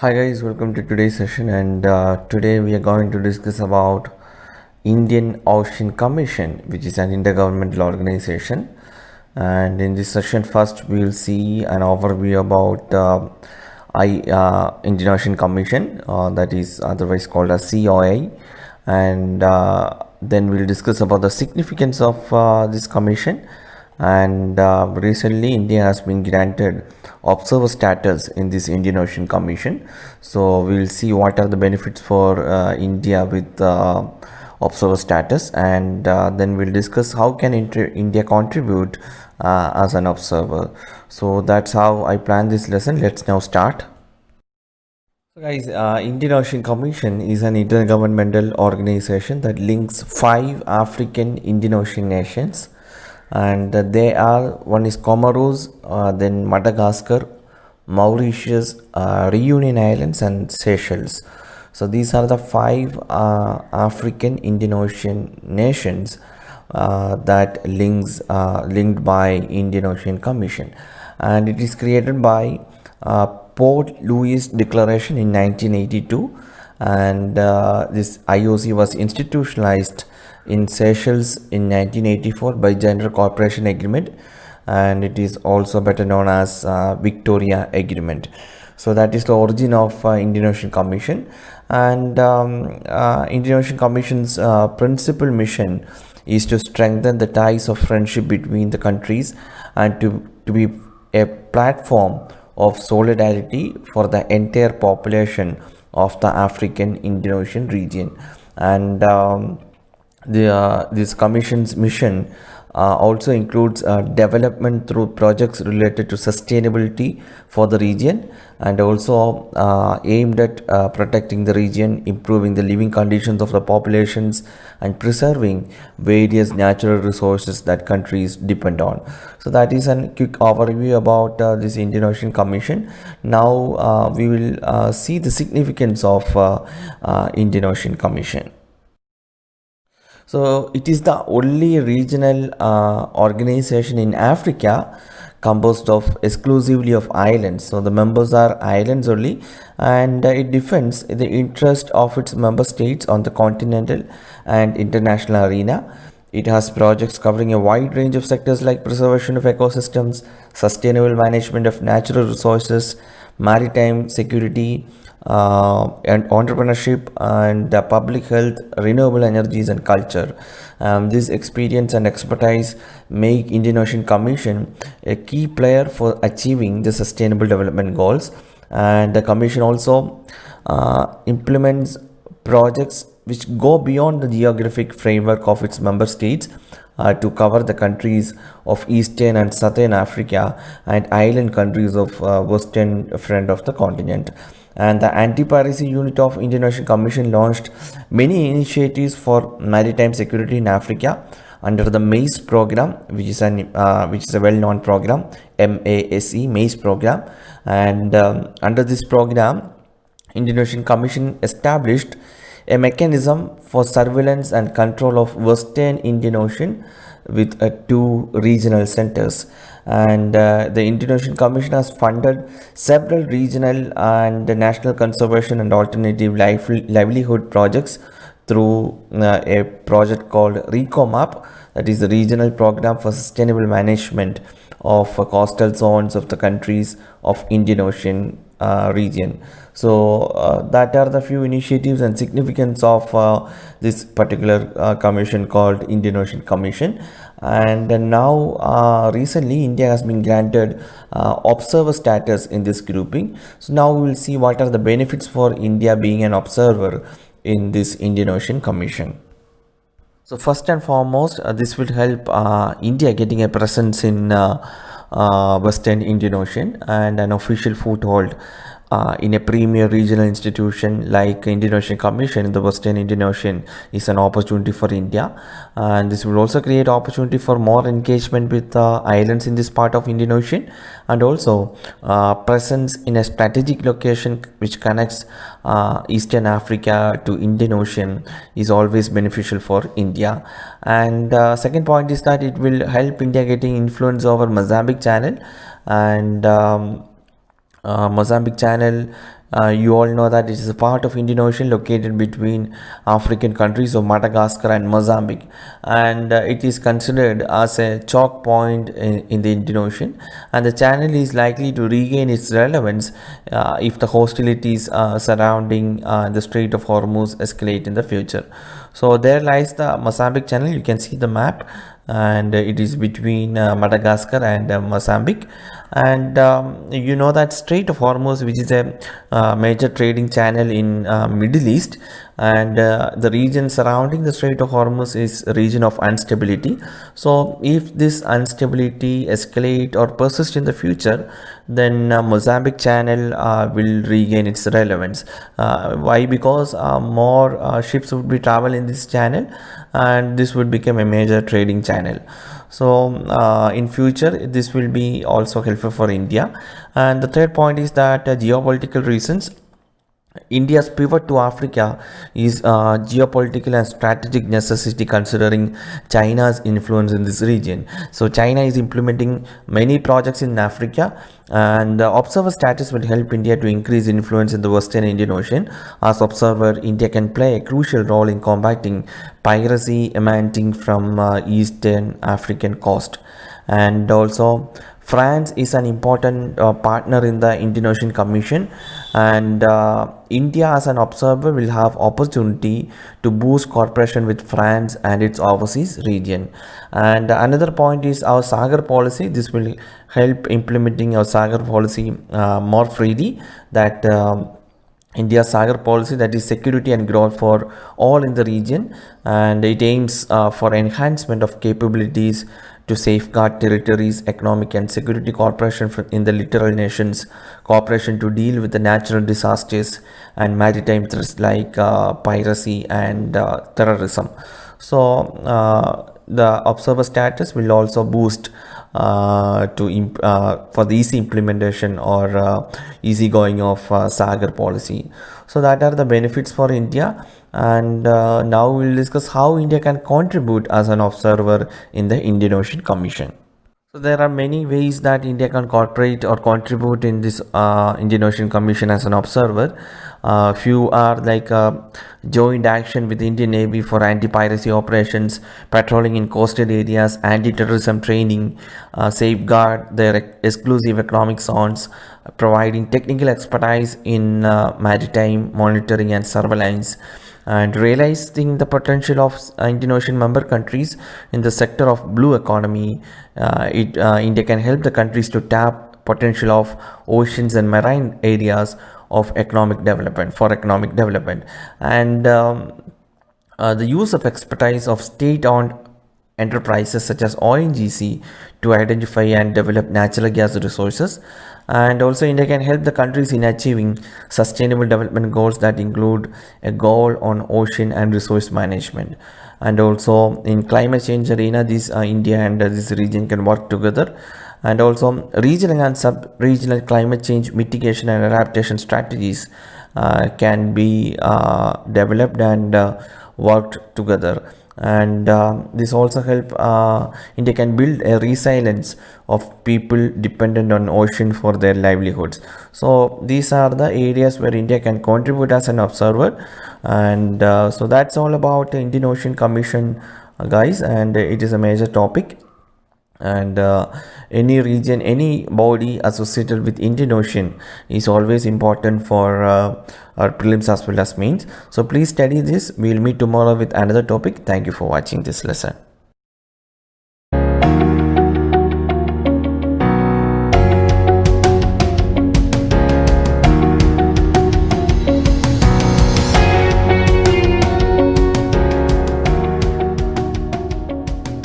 Hi guys, welcome to today's session, and today we are going to discuss about Indian Ocean Commission, which is an intergovernmental organization. And in this session, first we will see an overview about Indian Ocean Commission, that is otherwise called as COI, and then we'll discuss about the significance of this commission. And recently India has been granted observer status in this Indian Ocean Commission, so we'll see what are the benefits for India with observer status, and then we'll discuss how can India contribute as an observer. So that's how I plan this lesson. Let's now start. So guys, Indian Ocean Commission is an intergovernmental organization that links 5 African Indian Ocean nations, and they are, one is Comoros, then Madagascar, Mauritius, Reunion Islands, and Seychelles. So these are the 5 African Indian Ocean nations that linked by Indian Ocean Commission, and it is created by Port Louis Declaration in 1982, and this IOC was institutionalized in Seychelles in 1984 by General Cooperation Agreement, and it is also better known as Victoria Agreement. So that is the origin of Indian Ocean Commission, and Indian Ocean Commission's principal mission is to strengthen the ties of friendship between the countries and to be a platform of solidarity for the entire population of the African Indian Ocean region. And this commission's mission also includes development through projects related to sustainability for the region, and also aimed at protecting the region, improving the living conditions of the populations, and preserving various natural resources that countries depend on. So that is a quick overview about this Indian Ocean Commission. Now we will see the significance of Indian Ocean Commission. So it is the only regional organization in Africa composed of exclusively of islands. So the members are islands only, and it defends the interest of its member states on the continental and international arena. It has projects covering a wide range of sectors like preservation of ecosystems, sustainable management of natural resources, maritime security, and entrepreneurship, and public health, renewable energies, and culture. This experience and expertise make Indian Ocean Commission a key player for achieving the sustainable development goals. And the commission also implements projects which go beyond the geographic framework of its member states to cover the countries of Eastern and Southern Africa and island countries of western front of the continent. And the anti-piracy unit of Indian Ocean Commission launched many initiatives for maritime security in Africa under the MACE program, which is a well-known program, MACE program. And under this program, Indian Ocean Commission established a mechanism for surveillance and control of Western Indian Ocean with 2 regional centers. And the Indian Ocean Commission has funded several regional and national conservation and alternative livelihood projects through a project called RECOMAP, that is the Regional Program for Sustainable Management of Coastal Zones of the countries of Indian Ocean region. So that are the few initiatives and significance of this particular commission called Indian Ocean Commission. And now recently India has been granted observer status in this grouping. So now we will see what are the benefits for India being an observer in this Indian Ocean Commission. So first and foremost, this will help India getting a presence in Western Indian Ocean and an official foothold in a premier regional institution like Indian Ocean Commission in the Western Indian Ocean is an opportunity for India, and this will also create opportunity for more engagement with islands in this part of Indian Ocean, and also presence in a strategic location which connects Eastern Africa to Indian Ocean is always beneficial for India. And second point is that it will help India getting influence over Mozambique Channel, and Mozambique Channel You all know that it is a part of Indian Ocean located between African countries of Madagascar and Mozambique, and it is considered as a choke point in the Indian Ocean, and the channel is likely to regain its relevance if the hostilities surrounding the Strait of Hormuz escalate in the future. So there lies the Mozambique channel. You can see the map, and it is between Madagascar and Mozambique. And you know that Strait of Hormuz, which is a major trading channel in Middle East, and the region surrounding the Strait of Hormuz is a region of instability. So if this instability escalate or persist in the future, then Mozambique channel will regain its relevance. Why? Because more ships would be travel in this channel, and this would become a major trading channel. So in future this will be also helpful for India. And the third point is that geopolitical reasons, India's pivot to Africa is geopolitical and strategic necessity considering China's influence in this region. So China is implementing many projects in Africa, and the observer status will help India to increase influence in the Western Indian Ocean. As observer, India can play a crucial role in combating piracy emanating from Eastern African coast. And also France is an important partner in the Indian Ocean Commission, and India as an observer will have opportunity to boost cooperation with France and its overseas region. And another point is our Sagar policy. This will help implementing our Sagar policy more freely. That India's Sagar policy, that is security and growth for all in the region, and it aims for enhancement of capabilities to safeguard territories, economic and security cooperation in the littoral nations, cooperation to deal with the natural disasters and maritime threats like piracy and terrorism. So the observer status will also boost for the easy implementation or easy going of Sagar policy. So that are the benefits for India. And now we'll discuss how India can contribute as an observer in the Indian Ocean Commission. So there are many ways that India can cooperate or contribute in this Indian Ocean Commission as an observer. Few are like joint action with Indian Navy for anti-piracy operations, patrolling in coastal areas, anti-terrorism training, safeguard their exclusive economic zones, providing technical expertise in maritime monitoring and surveillance, and realizing the potential of Indian Ocean member countries in the sector of blue economy. India can help the countries to tap potential of oceans and marine areas of economic development, and the use of expertise of state-owned enterprises such as ONGC to identify and develop natural gas resources. And also India can help the countries in achieving sustainable development goals that include a goal on ocean and resource management. And also in climate change arena, this India and this region can work together. And also regional and sub-regional climate change mitigation and adaptation strategies can be developed and worked together. And this also help India can build a resilience of people dependent on ocean for their livelihoods. So these are the areas where India can contribute as an observer. And so that's all about the Indian Ocean Commission, guys, and it is a major topic. And any region, any body associated with Indian Ocean is always important for our prelims as well as mains. So please study this. We will meet tomorrow with another topic. Thank you for watching this lesson.